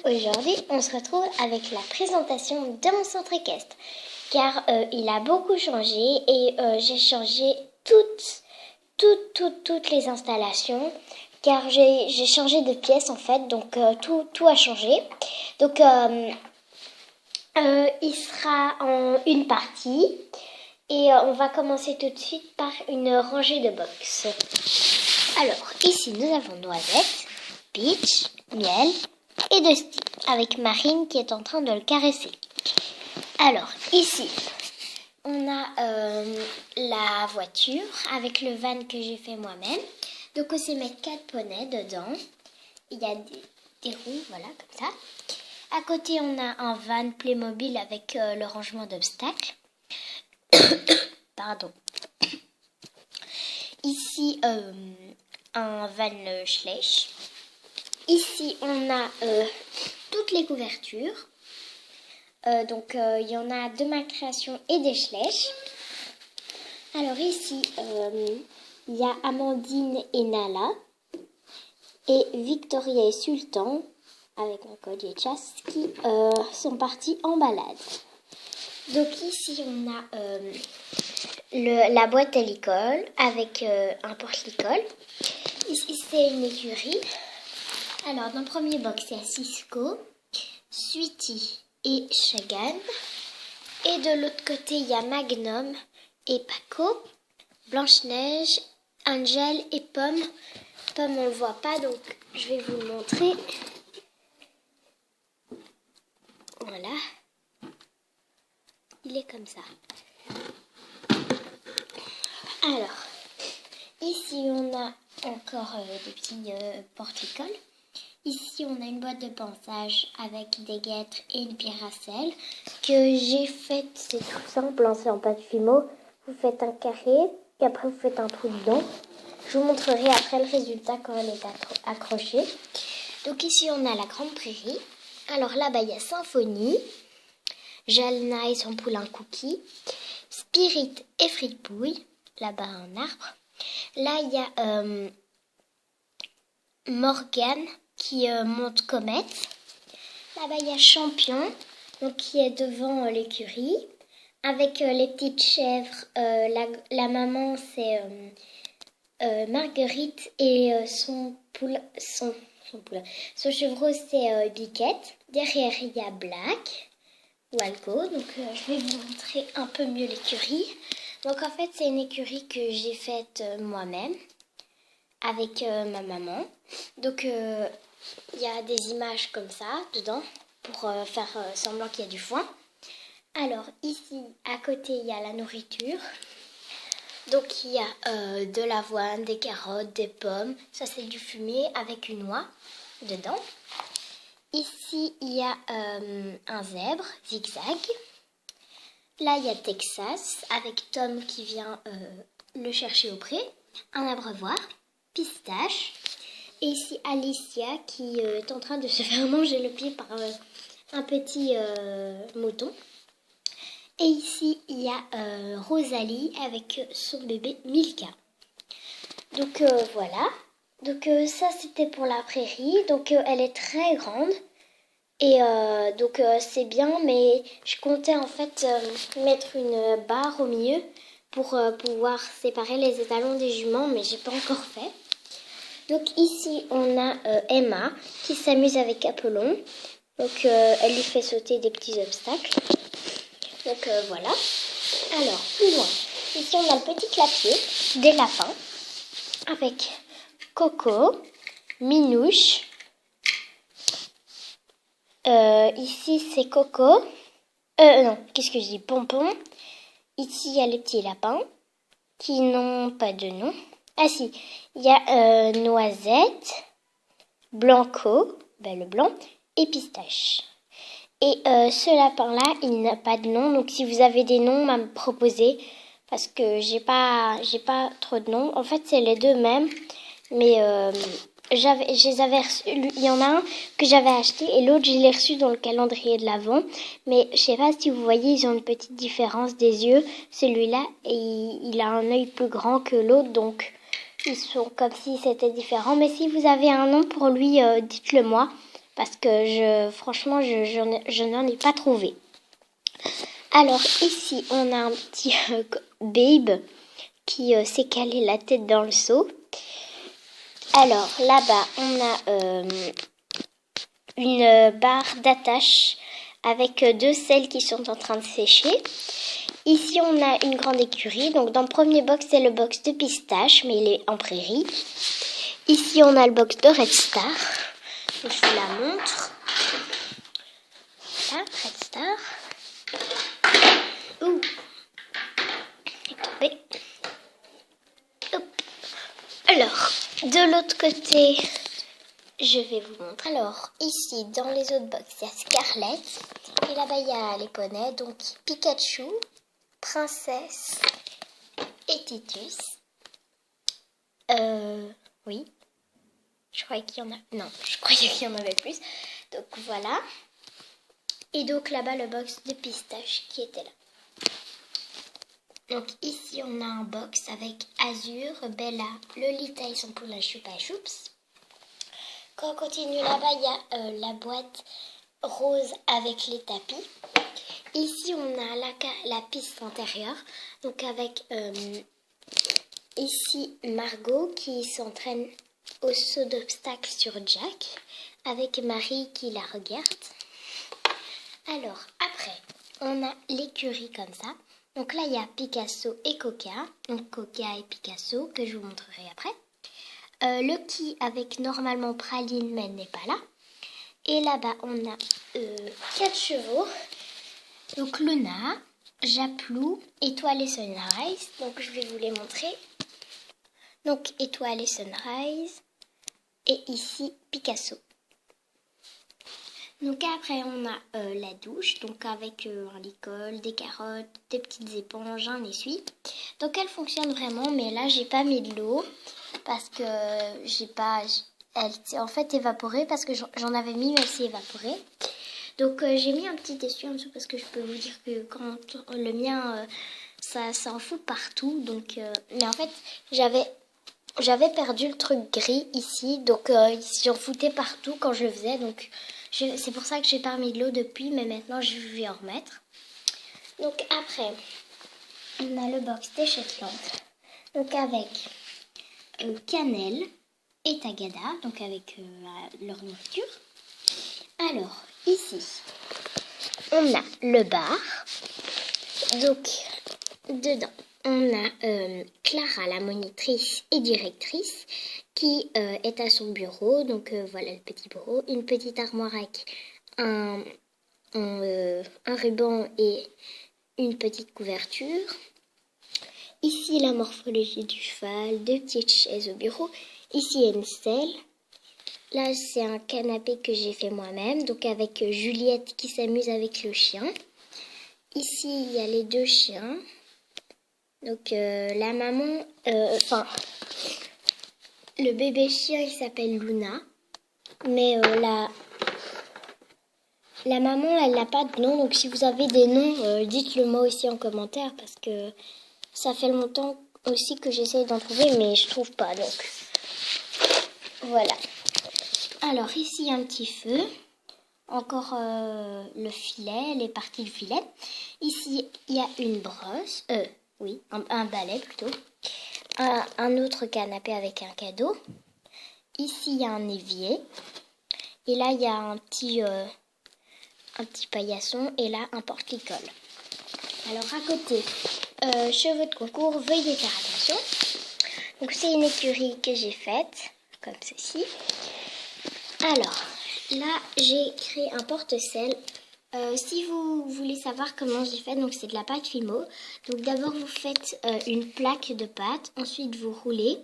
aujourd'hui, on se retrouve avec la présentation de mon centre équestre. Car il a beaucoup changé et j'ai changé toutes les installations. Car j'ai changé de pièce en fait, donc tout a changé. Donc il sera en une partie. Et on va commencer tout de suite par une rangée de box. Alors, ici, nous avons Noisette, Peach, Miel et Dusty, avec Marine qui est en train de le caresser. Alors, ici, on a la voiture avec le van que j'ai fait moi-même. Donc, on sait mettre 4 poneys dedans. Il y a des roues, voilà, comme ça. À côté, on a un van Playmobil avec le rangement d'obstacles. Pardon. Ici, un van Schleich. Ici, on a toutes les couvertures. Donc, il y en a de ma création et des Schleich. Alors ici, il y a Amandine et Nala. Et Victoria et Sultan, avec un collier de chasse, qui sont partis en balade. Donc ici, on a la boîte à l'école avec un porte-l'école. Ici, c'est une écurie. Alors, dans le premier box, il y a Cisco, Sweetie et Shagan. Et de l'autre côté, il y a Magnum et Paco, Blanche-Neige, Angel et Pomme. Pomme, on ne le voit pas, donc je vais vous le montrer. Voilà. Il est comme ça. Alors, ici on a encore des petits porte-écoles. Ici on a une boîte de ponçage avec des guêtres et une pierre à sel que j'ai faite. C'est tout simple, c'est en pâte Fimo. Vous faites un carré et après vous faites un trou dedans. Je vous montrerai après le résultat quand elle est accrochée. Donc ici on a la grande prairie. Alors là-bas il y a Symphonie, Jalna et son poulain Cookie, Spirit et Fritpouille, là-bas un arbre. Là, il y a Morgane qui monte comète. Là-bas, il y a Champion, donc, qui est devant l'écurie. Avec les petites chèvres, la maman, c'est Marguerite et son chevreau, c'est Biquette. Derrière, il y a Black. Walco, donc je vais vous montrer un peu mieux l'écurie. Donc en fait c'est une écurie que j'ai faite moi-même avec ma maman. Donc il y a des images comme ça dedans pour faire semblant qu'il y a du foin. Alors ici à côté il y a la nourriture. Donc il y a de l'avoine, des carottes, des pommes. Ça c'est du fumier avec une oie dedans. Ici, il y a un zèbre, zigzag. Là, il y a Texas, avec Tom qui vient le chercher au pré. Un abreuvoir, Pistache. Et ici, Alicia qui est en train de se faire manger le pied par un petit mouton. Et ici, il y a Rosalie avec son bébé Milka. Donc, voilà. Donc ça c'était pour la prairie, donc elle est très grande et donc c'est bien, mais je comptais en fait mettre une barre au milieu pour pouvoir séparer les étalons des juments, mais j'ai pas encore fait. Donc ici on a Emma qui s'amuse avec Apollon, donc elle lui fait sauter des petits obstacles. Donc voilà. Alors plus loin, ici on a le petit clapier des lapins avec Coco, Minouche, ici c'est Coco, non, qu'est-ce que je dis, Pompon. Ici il y a les petits lapins qui n'ont pas de nom. Ah si, il y a Noisette, Blanco, le blanc, et Pistache. Et ce lapin-là, il n'a pas de nom, donc si vous avez des noms à me proposer, parce que j'ai pas trop de noms. En fait c'est les deux mêmes. Mais je les avais reçus. Il y en a un que j'avais acheté et l'autre je l'ai reçu dans le calendrier de l'Avent. Mais je sais pas si vous voyez, ils ont une petite différence des yeux. Celui-là, il a un œil plus grand que l'autre, donc ils sont comme si c'était différent. Mais si vous avez un nom pour lui, dites-le moi. parce que franchement, je n'en ai pas trouvé. Alors ici, on a un petit babe qui s'est calé la tête dans le seau. Alors là-bas, on a une barre d'attache avec deux selles qui sont en train de sécher. Ici, on a une grande écurie. Donc, dans le premier box, c'est le box de pistache, mais il est en prairie. Ici, on a le box de Red Star. Je vous la montre. Voilà, Red Star. Ouh, elle est tombée. Hop. Alors, de l'autre côté, je vais vous montrer. Alors, ici, dans les autres box, il y a Scarlett. Et là-bas, il y a les poneys. Donc, Pikachu, Princesse et Titus. Oui. Je croyais qu'il y en a... Non, je croyais qu'il y en avait plus. Donc, voilà. Et donc, là-bas, le box de pistache qui était là. Donc, ici, on a un box avec Azur, Bella, Lolita et son poulain Choupa Choups. Quand on continue là-bas, il y a la boîte rose avec les tapis. Ici, on a la piste intérieure. Donc, avec ici Margot qui s'entraîne au saut d'obstacle sur Jack. Avec Marie qui la regarde. Alors, après, on a l'écurie comme ça. Donc là, il y a Picasso et Coca. Donc Coca et Picasso, que je vous montrerai après. Lucky avec normalement Praline, mais elle n'est pas là. Et là-bas, on a 4 chevaux. Donc Luna, Japlou, Étoile et Sunrise. Donc je vais vous les montrer. Donc Étoile et Sunrise. Et ici, Picasso. Donc après on a la douche, donc avec un licol, des carottes, des petites éponges, un essuie. Donc elle fonctionne vraiment, mais là j'ai pas mis de l'eau parce que elle s'est en fait évaporée parce que j'en avais mis mais elle s'est évaporée. Donc j'ai mis un petit essuie en dessous parce que je peux vous dire que quand le mien ça en fout partout. Donc mais en fait j'avais perdu le truc gris ici, donc j'en foutais partout quand je le faisais, donc c'est pour ça que j'ai pas remis de l'eau depuis, mais maintenant je vais en remettre. Donc après, on a le box des Shetland, donc avec Cannelle et Tagada, donc avec leur nourriture. Alors, ici, on a le bar, donc dedans, on a Clara, la monitrice et directrice, qui est à son bureau. Donc voilà le petit bureau. Une petite armoire avec un ruban et une petite couverture. Ici, la morphologie du cheval, deux petites chaises au bureau. Ici, il y a une selle. Là, c'est un canapé que j'ai fait moi-même, donc avec Juliette qui s'amuse avec le chien. Ici, il y a les deux chiens. Donc la maman, le bébé chien il s'appelle Luna, mais la maman elle n'a pas de nom, donc si vous avez des noms, dites-le moi aussi en commentaire parce que ça fait longtemps aussi que j'essaye d'en trouver mais je trouve pas, donc voilà. Alors ici un petit feu, encore le filet, les parties du filet. Ici il y a une brosse, un balai plutôt. Un autre canapé avec un cadeau. Ici, il y a un évier. Et là, il y a un petit paillasson. Et là, un porte-licol. Alors, à côté, cheveux de concours, veuillez faire attention. Donc, c'est une écurie que j'ai faite, comme ceci. Alors, là, j'ai créé un porte-sel. Si vous voulez savoir comment j'ai fait, donc c'est de la pâte Fimo. Donc d'abord vous faites une plaque de pâte, ensuite vous roulez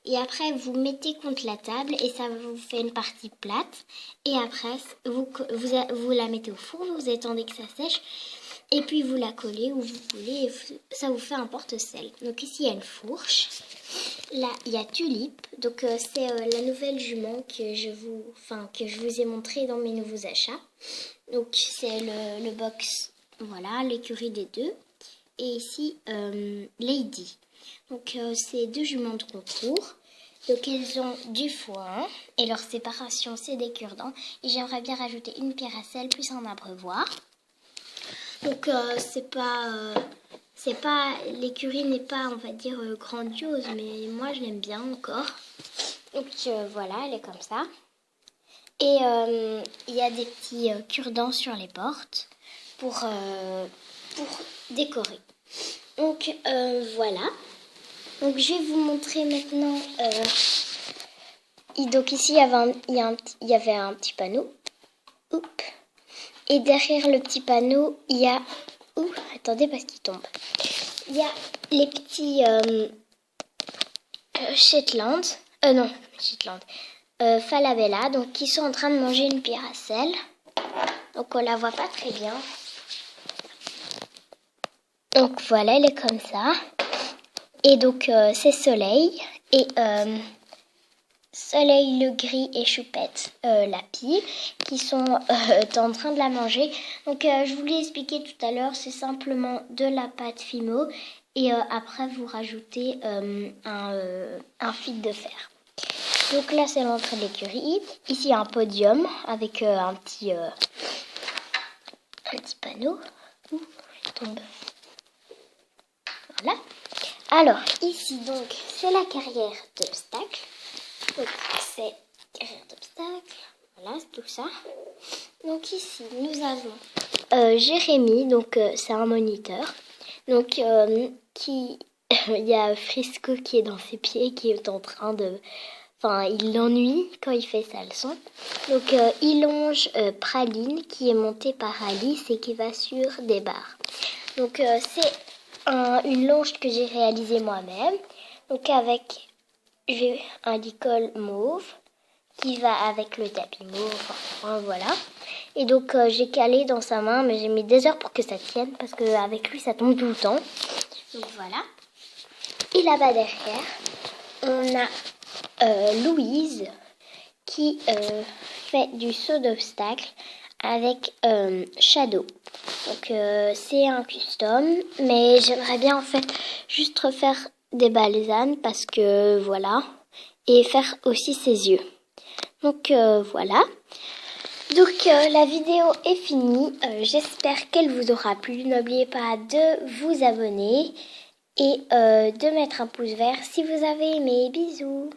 et après vous mettez contre la table et ça vous fait une partie plate. Et après vous la mettez au four, vous attendez que ça sèche et puis vous la collez où vous voulez et ça vous fait un porte-sel. Donc ici il y a une fourche. Là il y a Tulipe, donc c'est la nouvelle jument que je vous ai montré dans mes nouveaux achats. Donc c'est le box, voilà, l'écurie des deux. Et ici, Lady. Donc c'est deux juments de concours. Donc ils ont du foin et leur séparation c'est des cure-dents. Et j'aimerais bien rajouter une pierre à sel plus un abreuvoir. Donc c'est pas l'écurie n'est pas on va dire grandiose, mais moi je l'aime bien encore. Donc voilà, elle est comme ça. Et il y a des petits cure-dents sur les portes pour décorer. Donc voilà. Donc je vais vous montrer maintenant. Donc ici il y avait un petit panneau. Oups. Et derrière le petit panneau, il y a... attendez parce qu'il tombe. Il y a les petits Shetland. Non, Shetland. Falabella, donc qui sont en train de manger une pierre à sel. Donc on la voit pas très bien. Donc voilà, elle est comme ça. Et donc c'est Soleil et Soleil le gris et Choupette la pie qui sont en train de la manger. Donc je vous l'ai expliqué tout à l'heure, c'est simplement de la pâte Fimo et après vous rajoutez un fil de fer. Donc là c'est l'entrée de l'écurie. Ici il y a un podium avec un petit panneau. Ouh, il tombe. Voilà. Alors ici donc c'est la carrière d'obstacles. Donc c'est carrière d'obstacles. Voilà, c'est tout ça. Donc ici nous avons Jérémy, donc c'est un moniteur. Donc il y a Frisco qui est dans ses pieds, qui est en train de... Enfin, il l'ennuie quand il fait sa leçon. Donc il longe Praline qui est montée par Alice et qui va sur des barres. Donc c'est une longe que j'ai réalisée moi-même. Donc avec un licol mauve qui va avec le tapis mauve. Enfin, voilà. Et donc j'ai calé dans sa main, mais j'ai mis des heures pour que ça tienne parce qu'avec lui ça tombe tout le temps. Donc voilà. Et là-bas derrière, on a Louise qui fait du saut d'obstacle avec Shadow. Donc c'est un custom, mais j'aimerais bien en fait juste refaire des balsanes parce que voilà, et faire aussi ses yeux. Donc voilà. Donc la vidéo est finie. J'espère qu'elle vous aura plu. N'oubliez pas de vous abonner et de mettre un pouce vert si vous avez aimé. Bisous.